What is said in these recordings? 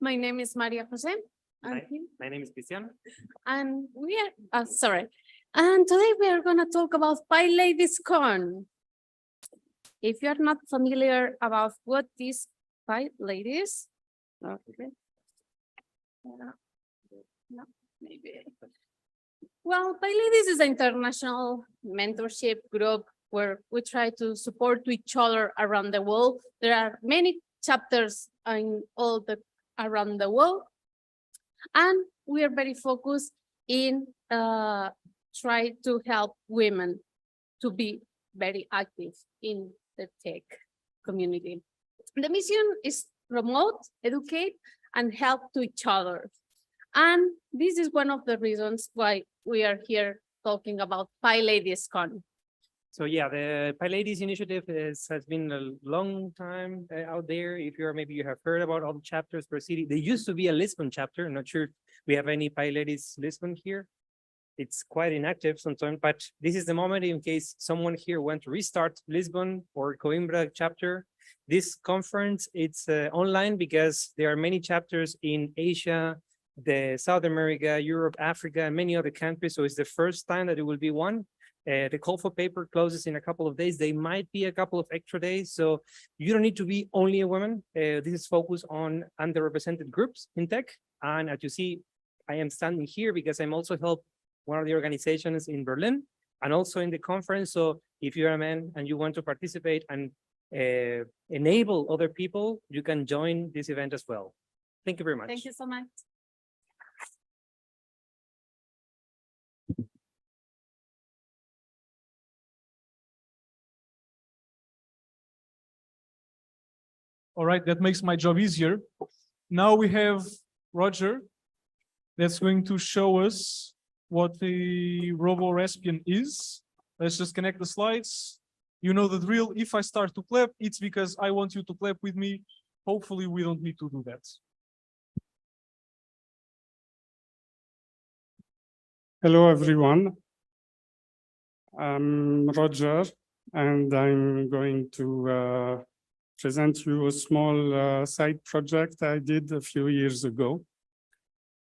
My name is Maria Jose. Hi, my name is Cristian. And we are, sorry. And today we are going to talk about PyLadiesCon. If you are not familiar about what is PyLadies, okay. No, maybe. Well, PyLadies is an international mentorship group where we try to support each other around the world. There are many chapters in around the world, and we are very focused in try to help women to be very active in the tech community. The mission is promote, educate, and help to each other. And this is one of the reasons why we are here talking about PyLadiesCon. So yeah, the PyLadies initiative has been a long time out there. If maybe you have heard about all the chapters per city. There used to be a Lisbon chapter. I'm not sure if we have any PyLadies Lisbon here. It's quite inactive sometimes, but this is the moment in case someone here wants to restart Lisbon or Coimbra chapter. This conference, it's online because there are many chapters in Asia, South America, Europe, Africa, and many other countries. So it's the first time that it will be one. The call for paper closes in a couple of days. They might be a couple of extra days. So you don't need to be only a woman. This is focused on underrepresented groups in tech. And as you see, I am standing here because I'm also helped one of the organizations in Berlin and also in the conference. So if you're a man and you want to participate and enable other people, you can join this event as well. Thank you very much. Thank you so much. All right, that makes my job easier. Now we have Roger that's going to show us what the RoboRaspbian is. Let's just connect the slides. You know the drill. If I start to clap, it's because I want you to clap with me. Hopefully we don't need to do that. Hello, everyone. I'm Roger, and I'm going to present you a small side project I did a few years ago.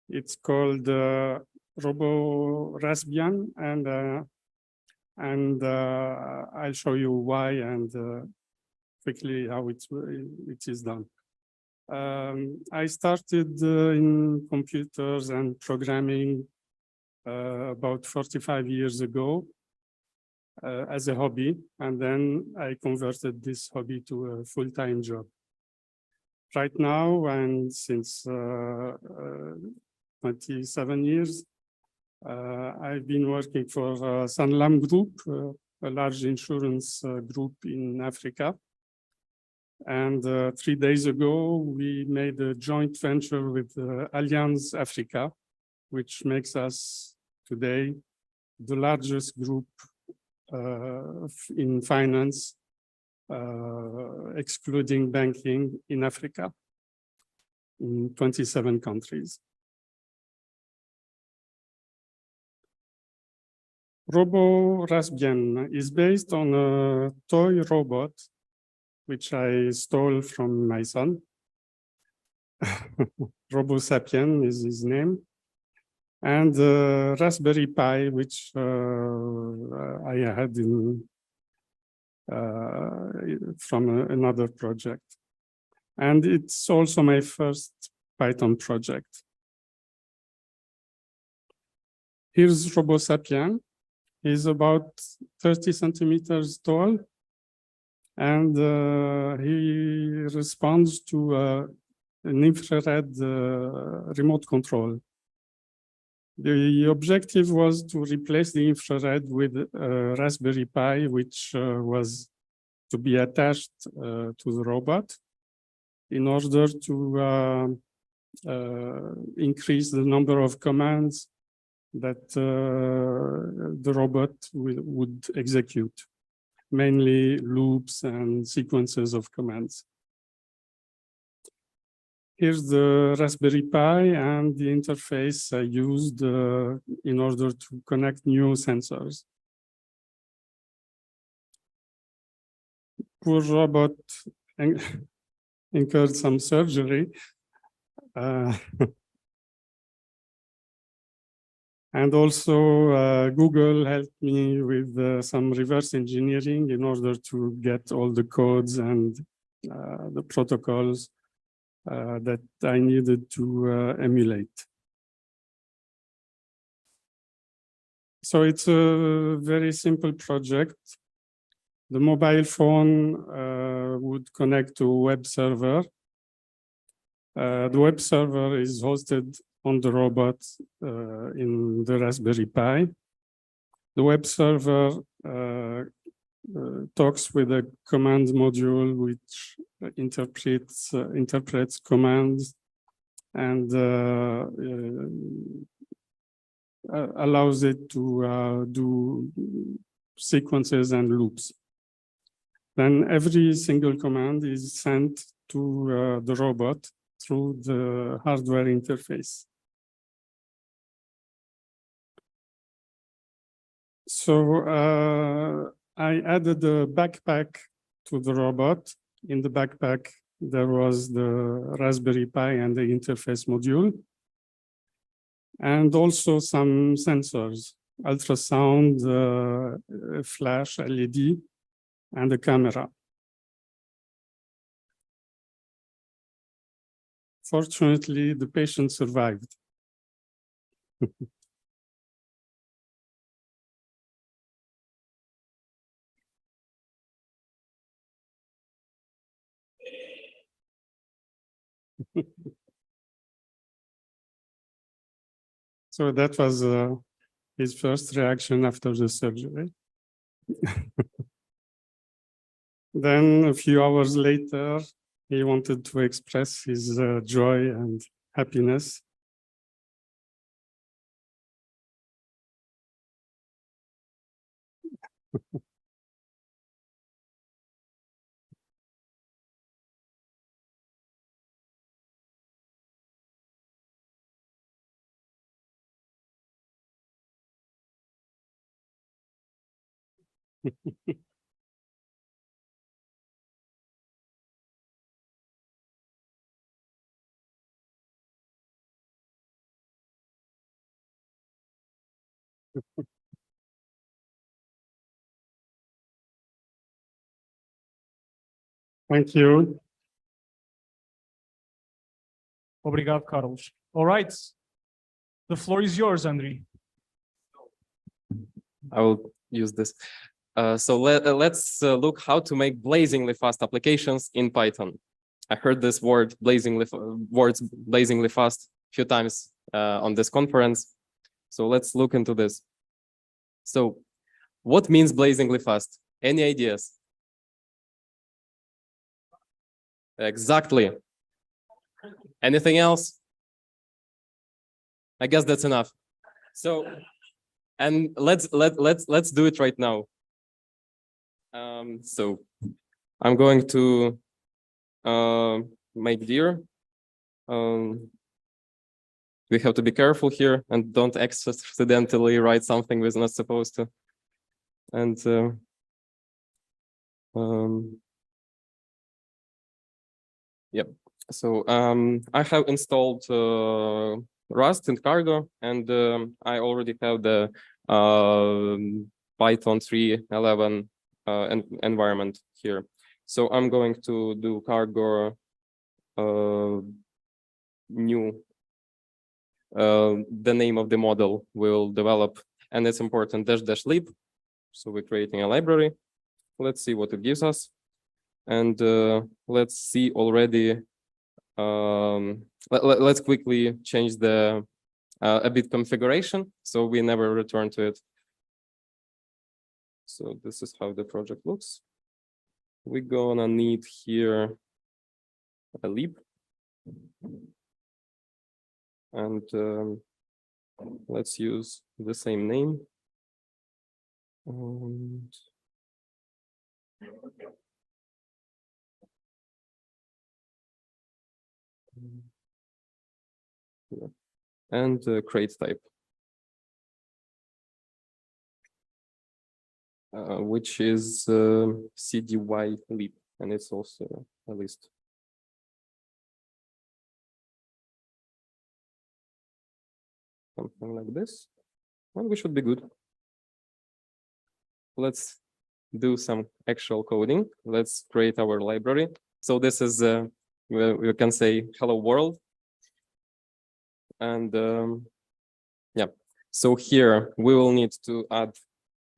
It's called RoboRaspbian, and I'll show you why and quickly how it is done. I started in computers and programming about 45 years ago as a hobby, and then I converted this hobby to a full-time job. Right now, and since 27 years, I've been working for Sanlam Group, a large insurance group in Africa. And 3 days ago, we made a joint venture with Allianz Africa, which makes us today the largest group in finance, excluding banking in Africa, in 27 countries. RoboRaspbian is based on a toy robot, which I stole from my son. RoboSapien is his name. And Raspberry Pi, which I had from another project. And it's also my first Python project. Here's RoboSapien. He's about 30 centimeters tall, and he responds to an infrared remote control. The objective was to replace the infrared with a Raspberry Pi, which was to be attached to the robot in order to increase the number of commands that the robot would execute, mainly loops and sequences of commands. Here's the Raspberry Pi and the interface I used in order to connect new sensors. Poor robot incurred some surgery, Uh, and also Google helped me with some reverse engineering in order to get all the codes and the protocols that I needed to emulate. So it's a very simple project. The mobile phone would connect to a web server. The web server is hosted on the robot in the Raspberry Pi. The web server talks with a command module which interprets commands and allows it to do sequences and loops. Then every single command is sent to the robot through the hardware interface. So I added a backpack to the robot. In the backpack, there was the Raspberry Pi and the interface module, and also some sensors, ultrasound, flash, LED, and a camera. Fortunately, the patient survived. So that was his first reaction after the surgery. Then a few hours later, he wanted to express his joy and happiness. Thank you. Obrigado, Carlos. All right. The floor is yours, Andriy. I will use this. So let's look how to make blazingly fast applications in Python. I heard this word words blazingly fast a few times on this conference. So let's look into this. So what means blazingly fast? Any ideas? Exactly. Anything else? I guess that's enough. So, and let's do it right now. So I'm going to make dir. We have to be careful here and don't accidentally write something we're not supposed to. And yep. So I have installed Rust and Cargo, and I already have the Python 3.11 environment here. So I'm going to do Cargo new. The name of the model will develop, and it's important --lib. So we're creating a library. Let's see what it gives us, and let's see already. Let's quickly change the a bit configuration so we never return to it. So this is how the project looks. We're gonna need here a lib, and let's use the same name. And create type, which is cdy lib, and it's also a list. something like this, and we should be good. Let's do some actual coding. Let's create our library. So this is, we can say hello world. And yeah, so here we will need to add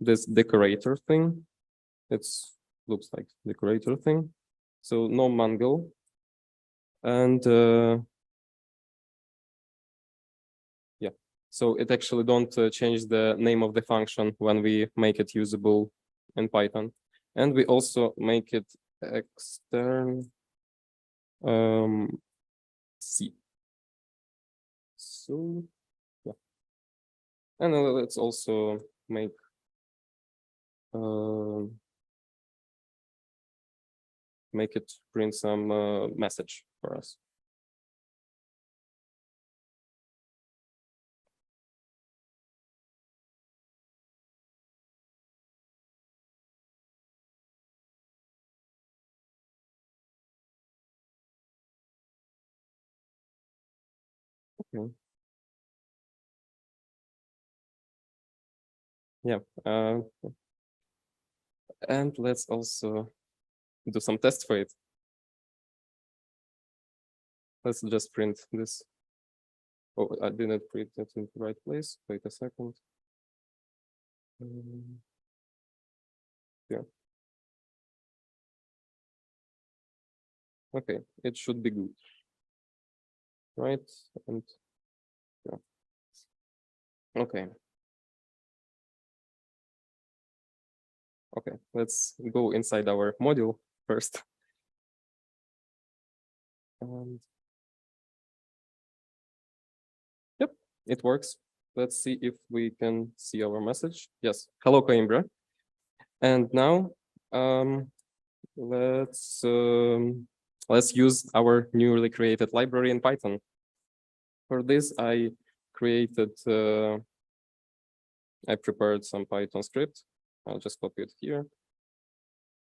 this decorator thing. It looks like decorator thing. So no mangle. And yeah, so it actually don't change the name of the function when we make it usable in Python. And we also make it extern C. So yeah, and let's also make it print some message for us. Okay. Yeah, and let's also do some tests for it. Let's just print this. Oh, I didn't print it in the right place. Wait a second. Yeah. Okay, it should be good. Right, and yeah. Okay. Okay, let's go inside our module first. And yep, it works. Let's see if we can see our message. Yes, hello Coimbra. And now let's use our newly created library in Python. For this, I prepared some Python script. I'll just copy it here.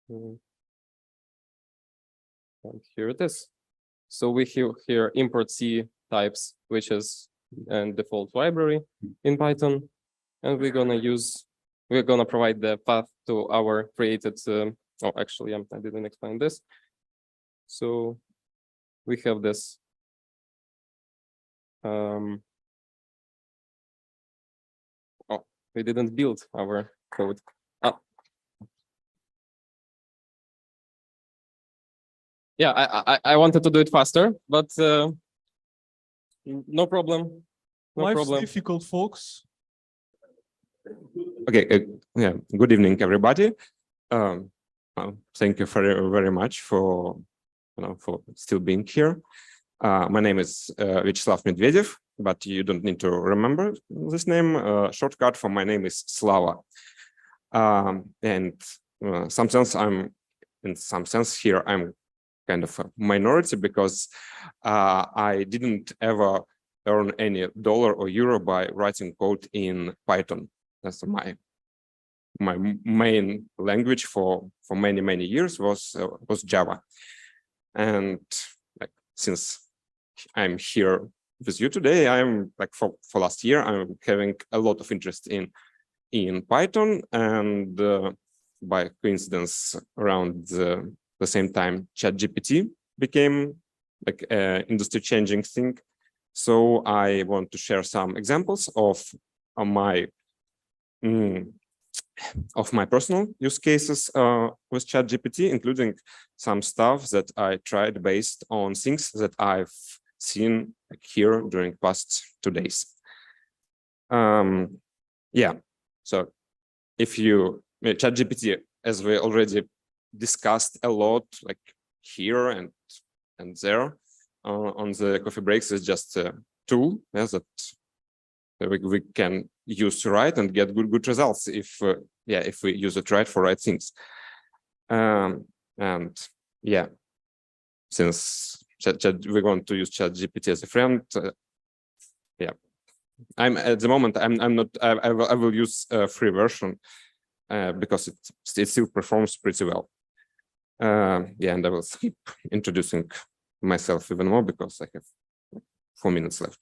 And here it is. So we have here import C types, which is a default library in Python. And we're gonna provide the path to our created, oh, actually, I didn't explain this. So we have this oh, we didn't build our code. Yeah, I wanted to do it faster, but no problem. No Life's problem. difficult, folks. Okay, yeah, good evening, everybody. Thank you very much for for still being here. My name is Vyacheslav Medvedev, but you don't need to remember this name. Shortcut for my name is Slava. And in some sense here I'm kind of a minority because I didn't ever earn any dollar or euro by writing code in Python. That's my main language for many years was Java. And like since I'm here with you today, I'm like for last year I'm having a lot of interest in Python, and by coincidence around the same time ChatGPT became like an industry changing thing. So I want to share some examples of my personal use cases with ChatGPT, including some stuff that I tried based on things that I've seen like here during past 2 days. Yeah, so if you ChatGPT, as we already discussed a lot, like here and there on the coffee breaks, is just a tool that we can use to write and get good results if we use it right for right things. And yeah, since we're going to use ChatGPT as a friend, yeah, I'm at the moment I'm not. I will use a free version because it still performs pretty well. Yeah, and I will skip introducing myself even more because I have 4 minutes left.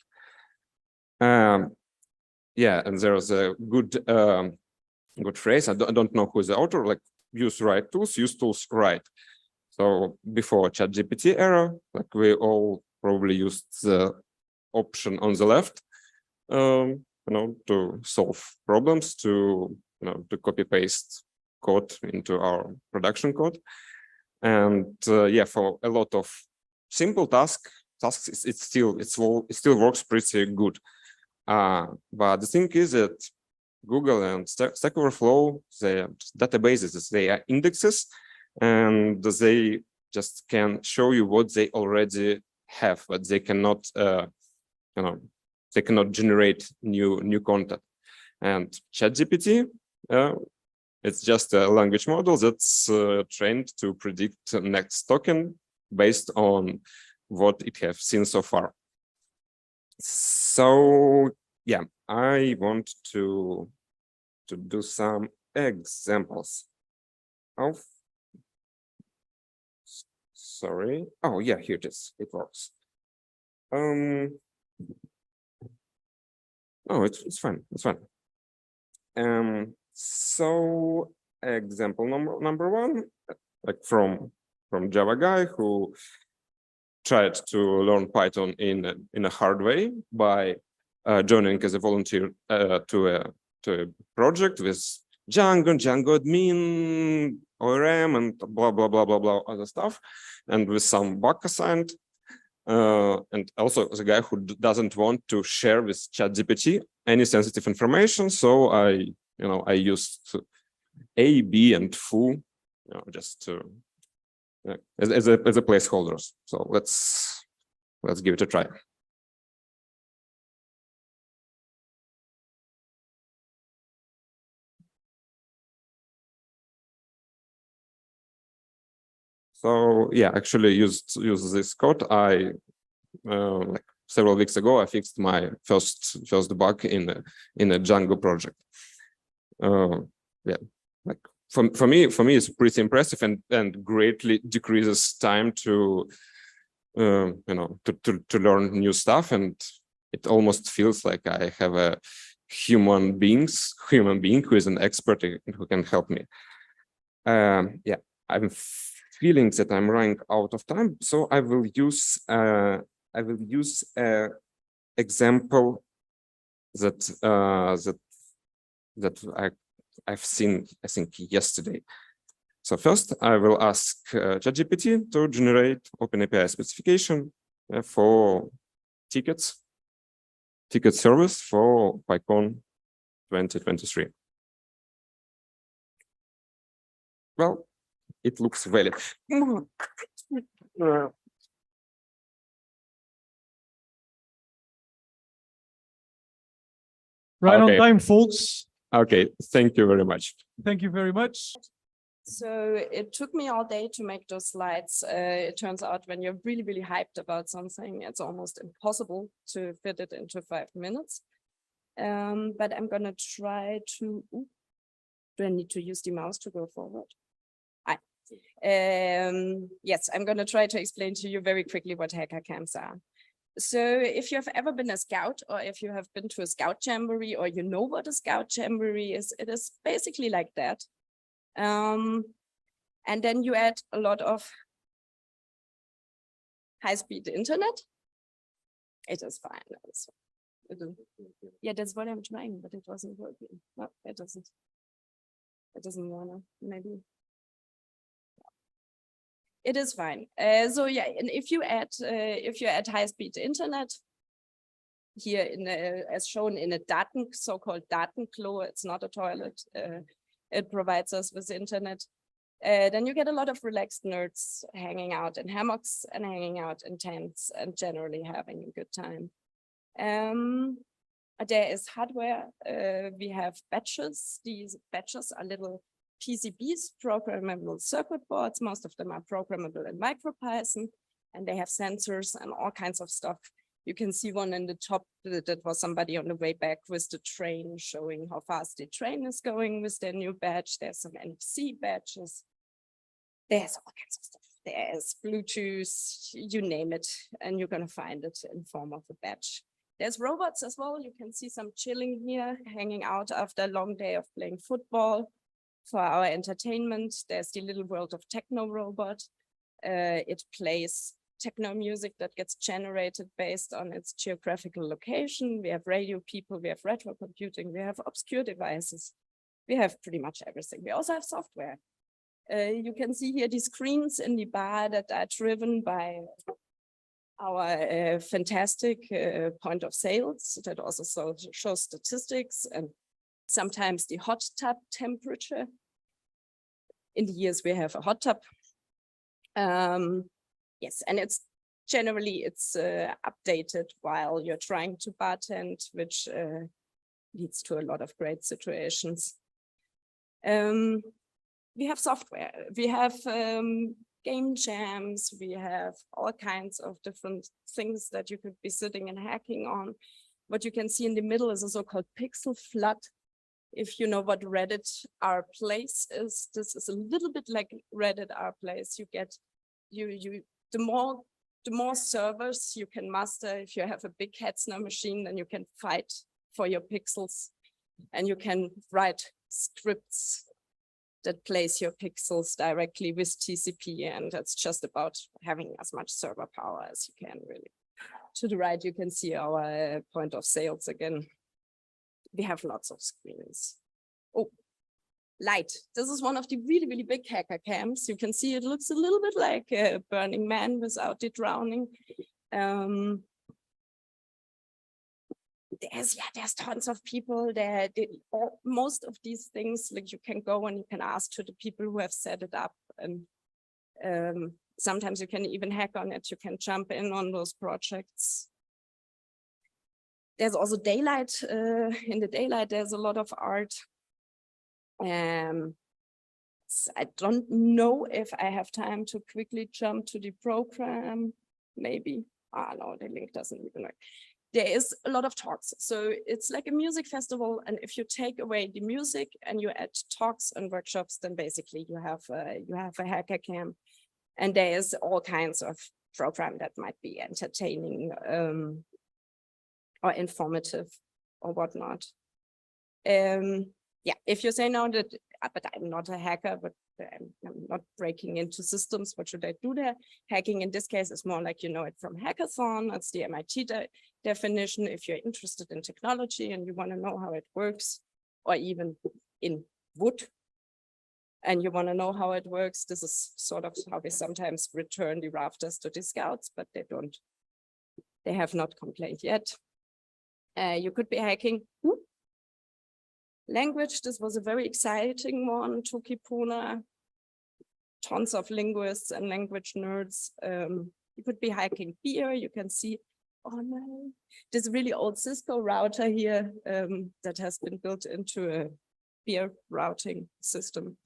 yeah, and there's a good phrase. I don't know who is the author. Like, use tools right. So before ChatGPT era, like we all probably used the option on the left, to solve problems, to copy paste code into our production code. And yeah, for a lot of simple tasks, it still works pretty good. But the thing is that Google and Stack Overflow, they are databases, they are indexes, and they just can show you what they already have, but they cannot, they cannot generate new content. And ChatGPT, it's just a language model that's trained to predict the next token based on what it has seen so far. So yeah, I want to do some examples of, sorry. Oh yeah, here it is. It works. Oh, it's fine. It's fine. So example number one, like from Java guy who tried to learn Python in a hard way by joining as a volunteer to a project with Django admin, ORM, and blah blah blah blah blah other stuff, and with some bug assigned. And also the guy who doesn't want to share with ChatGPT any sensitive information. So I used A, B, and foo, just to as a placeholders. So let's give it a try. So yeah, actually use this code. I like several weeks ago, I fixed my first bug in a Django project. Yeah, like for me, it's pretty impressive and greatly decreases time to to learn new stuff, and it almost feels like I have a human being who is an expert who can help me. Yeah, I'm feeling that I'm running out of time, so I will use a example that I've seen, I think, yesterday. So first, I will ask ChatGPT to generate OpenAPI specification for ticket service for PyCon 2023. Well, it looks valid. Right on Okay. time, folks. Okay, thank you very much. Thank you very much. So it took me all day to make those slides. It turns out when you're really, really hyped about something, it's almost impossible to fit it into 5 minutes. But I'm gonna try to, do I need to use the mouse to go forward? Yes, I'm gonna try to explain to you very quickly what hacker camps are. So if you have ever been a scout, or if you have been to a scout jamboree, or you know what a scout jamboree is, it is basically like that. And then you add a lot of high-speed internet. It is fine. Yeah, that's what I'm trying, but it wasn't working. No, it doesn't. It doesn't wanna, maybe. It is fine. So yeah, and if you add high-speed internet here as shown in a so-called Datenklo, it's not a toilet. It provides us with internet. Then you get a lot of relaxed nerds hanging out in hammocks and hanging out in tents and generally having a good time. There is hardware. We have batches. These batches are little PCBs, programmable circuit boards. Most of them are programmable in MicroPython, and they have sensors and all kinds of stuff. You can see one in the top that was somebody on the way back with the train showing how fast the train is going with their new badge. There's some NFC badges. There's all kinds of stuff. There's Bluetooth, you name it, and you're going to find it in form of a badge. There's robots as well. You can see some chilling here, hanging out after a long day of playing football. For our entertainment, there's the little world of techno robot. It plays techno music that gets generated based on its geographical location. We have radio people, we have retro computing, we have obscure devices. We have pretty much everything. We also have software. You can see here the screens in the bar that are driven by our fantastic point of sales that also shows statistics and sometimes the hot tub temperature. In the years we have a hot tub. Yes, and it's generally updated while you're trying to bartend, which leads to a lot of great situations. We have software, we have game jams, we have all kinds of different things that you could be sitting and hacking on. What you can see in the middle is a so-called pixel flood. If you know what Reddit our place is, this is a little bit like Reddit our place. You get the more servers you can master. If you have a big Hetzner machine, then you can fight for your pixels and you can write scripts that place your pixels directly with TCP, and that's just about having as much server power as you can, really. To the right, you can see our point of sales again. We have lots of screens. Oh, light. This is one of the really, really big hacker cams. You can see it looks a little bit like a Burning Man without the drowning. There's tons of people there. Most of these things, like you can go and you can ask to the people who have set it up, and sometimes you can even hack on it. You can jump in on those projects. There's also daylight. In the daylight, there's a lot of art. I don't know if I have time to quickly jump to the program. Maybe. No, the link doesn't even work. There is a lot of talks. So it's like a music festival. And if you take away the music and you add talks and workshops, then basically you have a hacker camp. And there is all kinds of program that might be entertaining or informative or whatnot. Yeah, if you say no, but I'm not a hacker, but I'm not breaking into systems, what should I do there? Hacking in this case is more like you know it from hackathon. That's the MIT definition. If you're interested in technology and you want to know how it works, or even in wood, and you want to know how it works, this is sort of how we sometimes return the rafters to the scouts, but they have not complained yet. You could be hacking. Language, this was a very exciting one, Tuki Puna, tons of linguists and language nerds. You could be hacking beer, you can see, oh no, this really old Cisco router here that has been built into a beer routing system.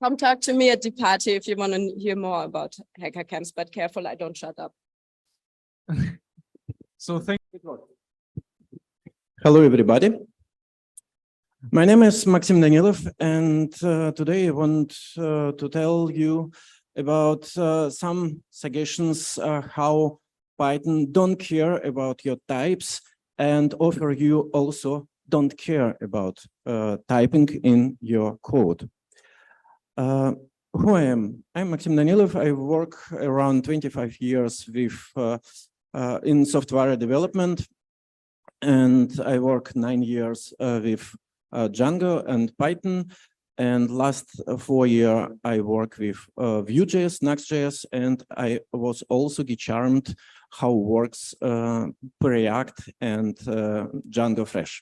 Come talk to me at the party if you want to hear more about hacker camps, but careful, I don't shut up. So thank you. Hello, everybody. My name is Maxim Danilov, and today I want to tell you about some suggestions how Python don't care about your types and offer you also don't care about typing in your code. Who I am? I'm Maxim Danilov. I work around 25 years with in software development, and I work 9 years with Django and Python. And last 4 years, I work with Vue.js, Next.js, and I was also charmed how works React and Django Fresh.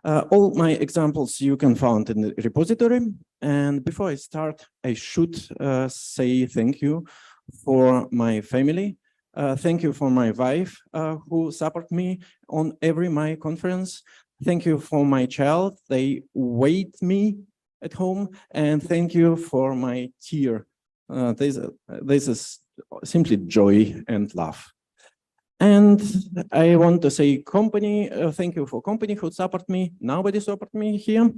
All my examples you can find in the repository. And before I start, I should say thank you for my family. Thank you for my wife who support me on every my conference. Thank you for my child. They wait me at home. And thank you for my tear. This is simply joy and love. And I want to say company, thank you for company who support me. Nobody support me here.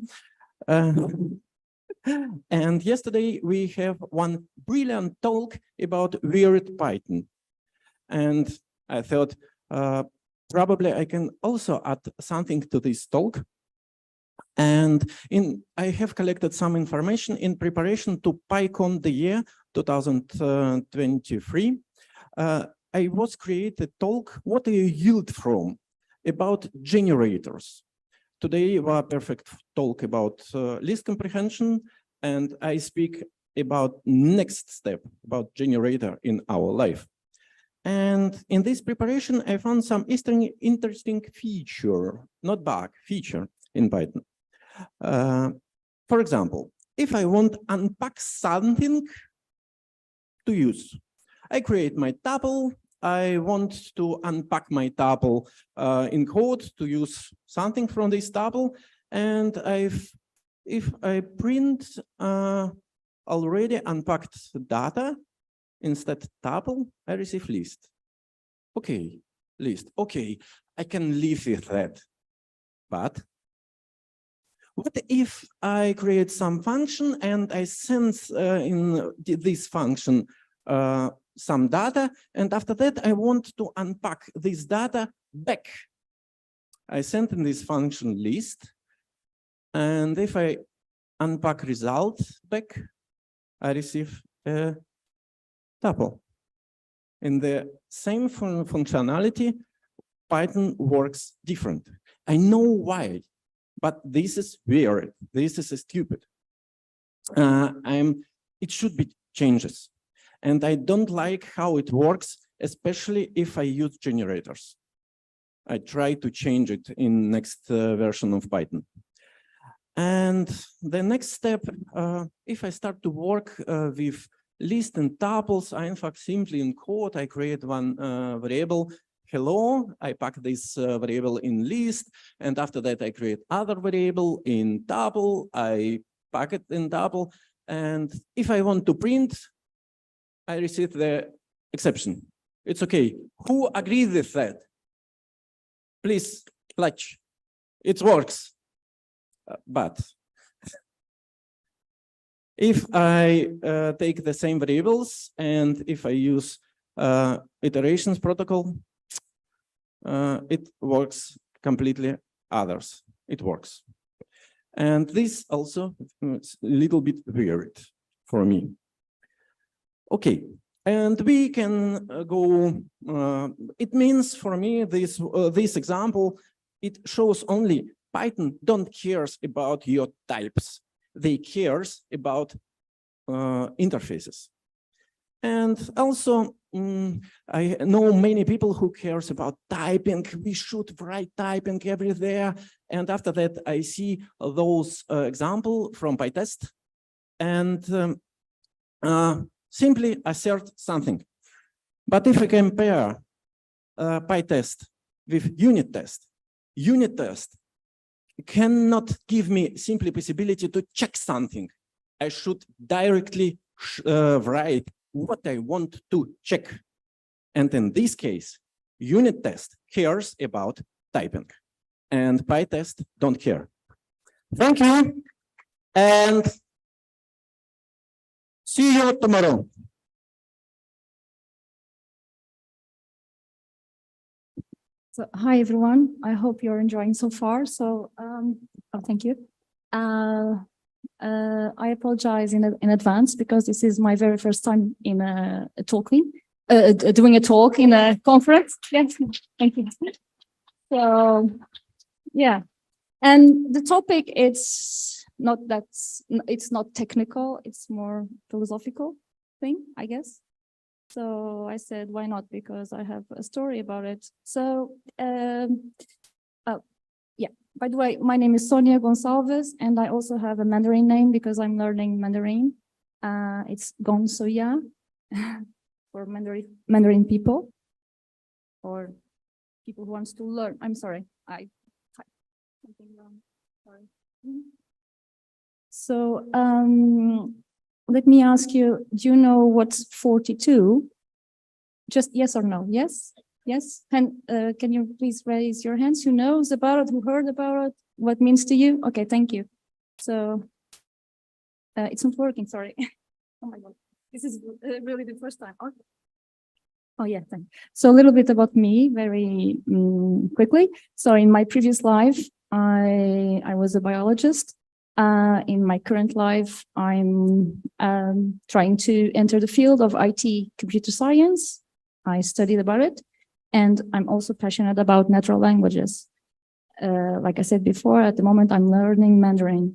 And yesterday we have one brilliant talk about weird Python. And I thought probably I can also add something to this talk. And I have collected some information in preparation to PyCon the year 2023. I was created talk, what do you yield from, about generators. Today we are perfect talk about list comprehension, and I speak about next step, about generator in our life. And in this preparation, I found some interesting feature, not bug, feature in Python. For example, if I want to unpack something to use, I create my tuple. I want to unpack my tuple in code to use something from this tuple. And if I print already unpacked data, instead tuple, I receive list. Okay, list. Okay, I can live with that. But what if I create some function and I send in this function some data, and after that I want to unpack this data back. I send in this function list, and if I unpack result back, I receive a tuple. In the same functionality, Python works different. I know why, but this is weird. This is stupid. It should be changes. And I don't like how it works, especially if I use generators. I try to change it in next version of Python. And the next step, if I start to work with list and tuples, I in fact simply in code, I create one variable, hello, I pack this variable in list, and after that I create other variable in tuple, I pack it in tuple, and if I want to print, I receive the exception. It's okay. Who agrees with that? Please, clutch. It works. But if I take the same variables and if I use iterations protocol, it works completely others. It works. And this also is a little bit weird for me. Okay, and we can go, it means for me, this example, it shows only Python don't cares about your types. They cares about interfaces. And also, I know many people who cares about typing. We should write typing everywhere. And after that, I see those example from PyTest and simply assert something. But if I compare PyTest with unit test cannot give me simply possibility to check something. I should directly write what I want to check. And in this case, unit test cares about typing and PyTest don't care. Thank you. And see you tomorrow. So, hi, everyone. I hope you're enjoying so far. So, thank you. I apologize in advance because this is my very first time in doing a talk in a conference. Yes, thank you. So, yeah, and the topic it's not technical. It's more philosophical thing, I guess. So I said, why not? Because I have a story about it. So, yeah, by the way, my name is Sonia Gonçalves, and I also have a Mandarin name because I'm learning Mandarin. It's Gonsoya for Mandarin people or people who wants to learn. I'm sorry, I typed something wrong. Sorry. So, let me ask you, do you know what's 42? Just yes or no? Yes? Yes, can you please raise your hands? Who knows about it? Who heard about it? What it means to you? Okay, thank you. So it's not working, sorry. Oh my God, this is really the first time. Okay. Oh yeah, thanks. So a little bit about me, very quickly. So in my previous life, I was a biologist. In my current life, I'm trying to enter the field of IT computer science. I studied about it, and I'm also passionate about natural languages. Like I said before, at the moment, I'm learning Mandarin.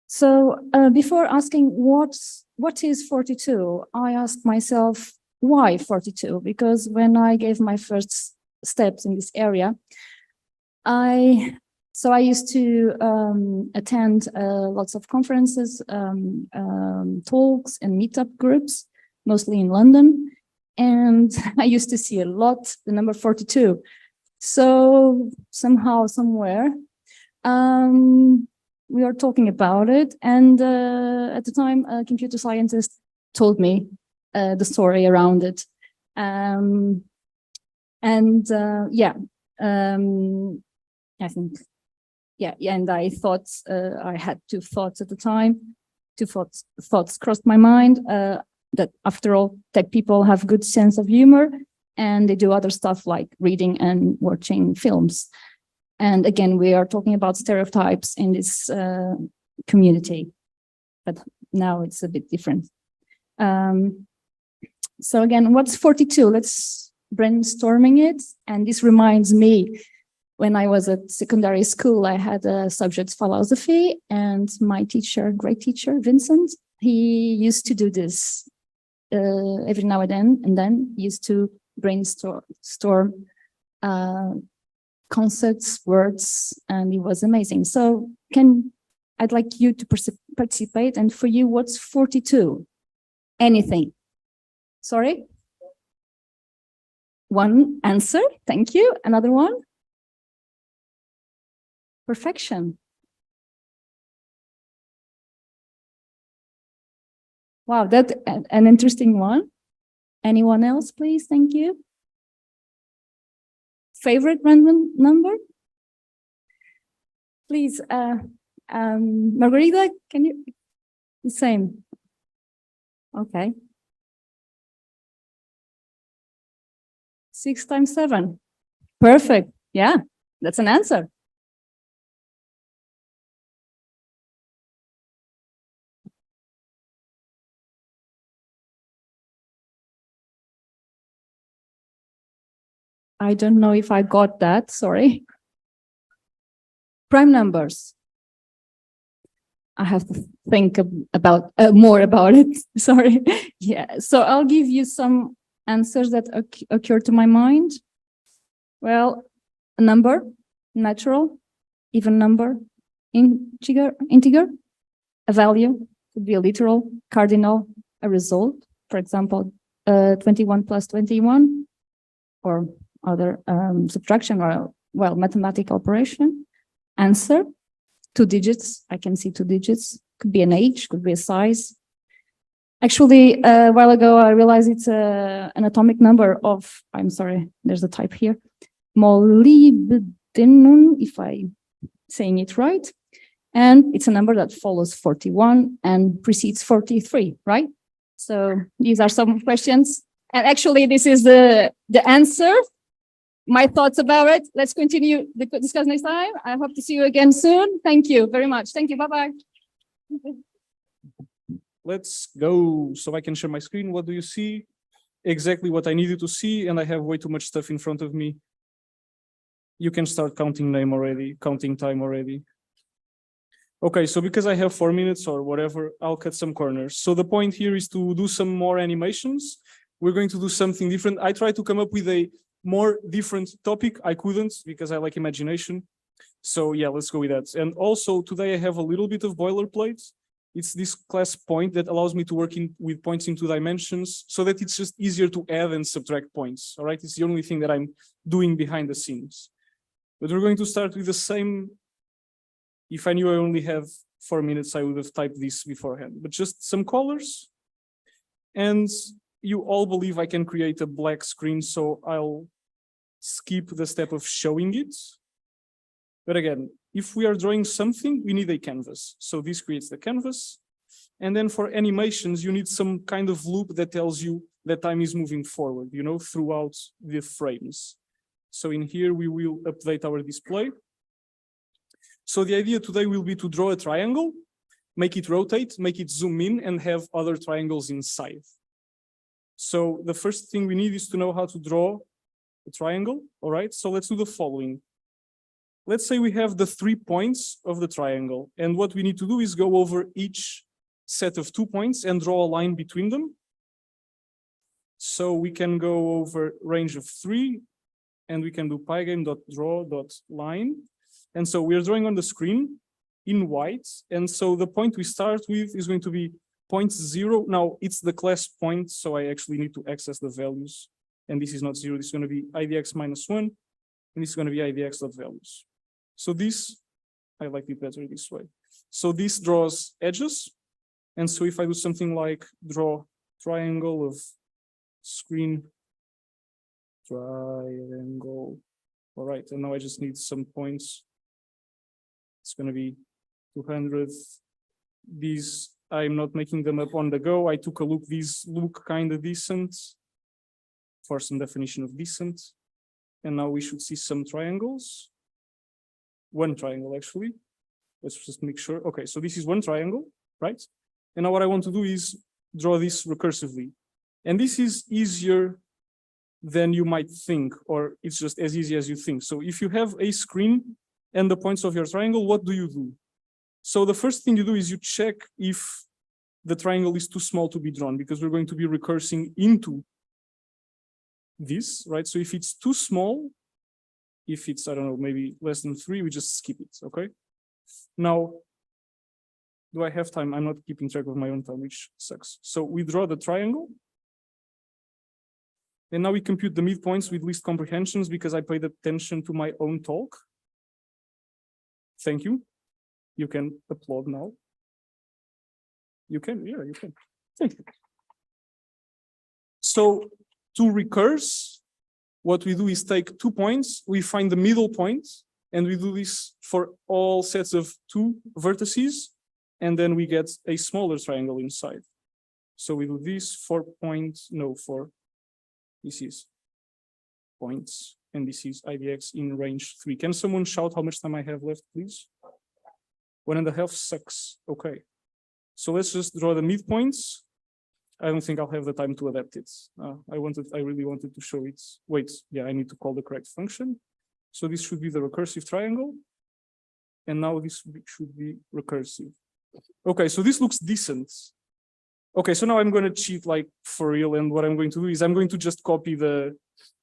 So before asking what is 42, I asked myself, why 42? Because when I gave my first steps in this area, I used to attend lots of conferences, talks and meetup groups, mostly in London. And I used to see a lot the number 42. So somehow, somewhere, we are talking about it. And at the time, a computer scientist told me the story around it. I think, yeah, and I thought, I had two thoughts at the time. Two thoughts crossed my mind, that after all, tech people have good sense of humor, and they do other stuff like reading and watching films. And again, we are talking about stereotypes in this community, but now it's a bit different. So again, what's 42? Let's brainstorming it. And this reminds me, when I was at secondary school, I had a subject philosophy, and my teacher, great teacher, Vincent, he used to do this every now and then used to brainstorm concepts, words, and it was amazing. So I'd like you to participate. And for you, what's 42? Anything? Sorry? One answer, thank you. Another one? Perfection. Wow, that's an interesting one. Anyone else, please? Thank you. Favorite random number? Please, Margarita, can you? The same. Okay. 6 times 7. Perfect. Yeah, that's an answer. I don't know if I got that, sorry. Prime numbers. I have to think about more about it, sorry. Yeah, so I'll give you some answers that occur to my mind. Well, a number, natural, even number, integer, a value, could be a literal, cardinal, a result, for example, 21 plus 21, or other subtraction or, well, mathematical operation. Answer, 2 digits. I can see 2 digits. Could be an age, could be a size. Actually, a while ago, I realized it's an atomic number of, I'm sorry, there's a type here, molybdenum, if I'm saying it right. And it's a number that follows 41 and precedes 43, right? So these are some questions. And actually, this is the answer. My thoughts about it. Let's continue the discuss next time. I hope to see you again soon. Thank you very much. Thank you. Bye-bye. Let's go so I can share my screen. What do you see? Exactly what I needed to see, and I have way too much stuff in front of me. You can start counting time already. Okay, so because I have 4 minutes or whatever, I'll cut some corners. So the point here is to do some more animations. We're going to do something different. I tried to come up with a more different topic. I couldn't because I like imagination. So yeah, let's go with that. And also today I have a little bit of boilerplate. It's this class point that allows me to work with points in 2 dimensions so that it's just easier to add and subtract points. All right, it's the only thing that I'm doing behind the scenes. But we're going to start with the same. If I knew I only have 4 minutes, I would have typed this beforehand, but just some colors. And you all believe I can create a black screen, so I'll skip the step of showing it. But again, if we are drawing something, we need a canvas. So this creates the canvas. And then for animations, you need some kind of loop that tells you that time is moving forward, you know, throughout the frames. So in here, we will update our display. So the idea today will be to draw a triangle, make it rotate, make it zoom in, and have other triangles inside. So the first thing we need is to know how to draw a triangle. All right, so let's do the following. Let's say we have the 3 points of the triangle, and what we need to do is go over each set of 2 points and draw a line between them. So we can go over range of 3, and we can do pygame.draw.line. And so we're drawing on the screen in white. And so the point we start with is going to be 0.0. Now it's the class point, so I actually need to access the values. And this is not 0, this is going to be idx -1, and this is going to be idx.values. So this, I like it better this way. So this draws edges. And so if I do something like draw triangle of screen triangle, all right, and now I just need some points. It's going to be 200. These, I'm not making them up on the go. I took a look. These look kind of decent for some definition of decent. And now we should see some triangles. One triangle, actually. Let's just make sure. Okay, so this is one triangle, right? And now what I want to do is draw this recursively. And this is easier than you might think, or it's just as easy as you think. So if you have a screen and the points of your triangle, what do? So the first thing you do is you check if the triangle is too small to be drawn, because we're going to be recursing into this, right? So if it's too small, if it's, I don't know, maybe less than 3, we just skip it, okay? Now, do I have time? I'm not keeping track of my own time, which sucks. So we draw the triangle. And now we compute the midpoints with least comprehensions because I paid attention to my own talk. Thank you. You can applaud now. You can, yeah, you can. Thank you. So to recurse, what we do is take 2 points, we find the middle point, and we do this for all sets of 2 vertices, and then we get a smaller triangle inside. So we do this 4 points, no, 4. This is points, and this is IDX in range 3. Can someone shout how much time I have left, please? 1.5 sucks. Okay. So let's just draw the midpoints. I don't think I'll have the time to adapt it. I really wanted to show it. Wait, yeah, I need to call the correct function. So this should be the recursive triangle. And now this should be recursive. Okay, so this looks decent. Okay, so now I'm going to cheat like for real. And what I'm going to do is I'm going to just copy the.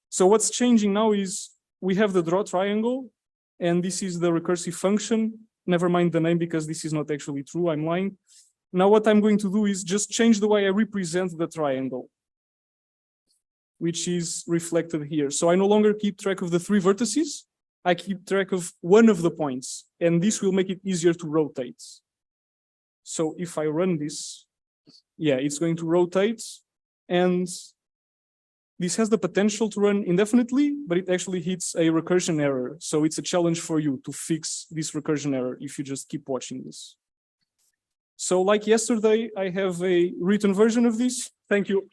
So what's changing now is we have the draw triangle, and this is the recursive function. Never mind the name because this is not actually true. I'm lying. Now what I'm going to do is just change the way I represent the triangle, which is reflected here. So I no longer keep track of the 3 vertices. I keep track of one of the points, and this will make it easier to rotate. So if I run this, yeah, it's going to rotate, and this has the potential to run indefinitely, but it actually hits a recursion error. So it's a challenge for you to fix this recursion error if you just keep watching this. So like yesterday, I have a written version of this. Thank you.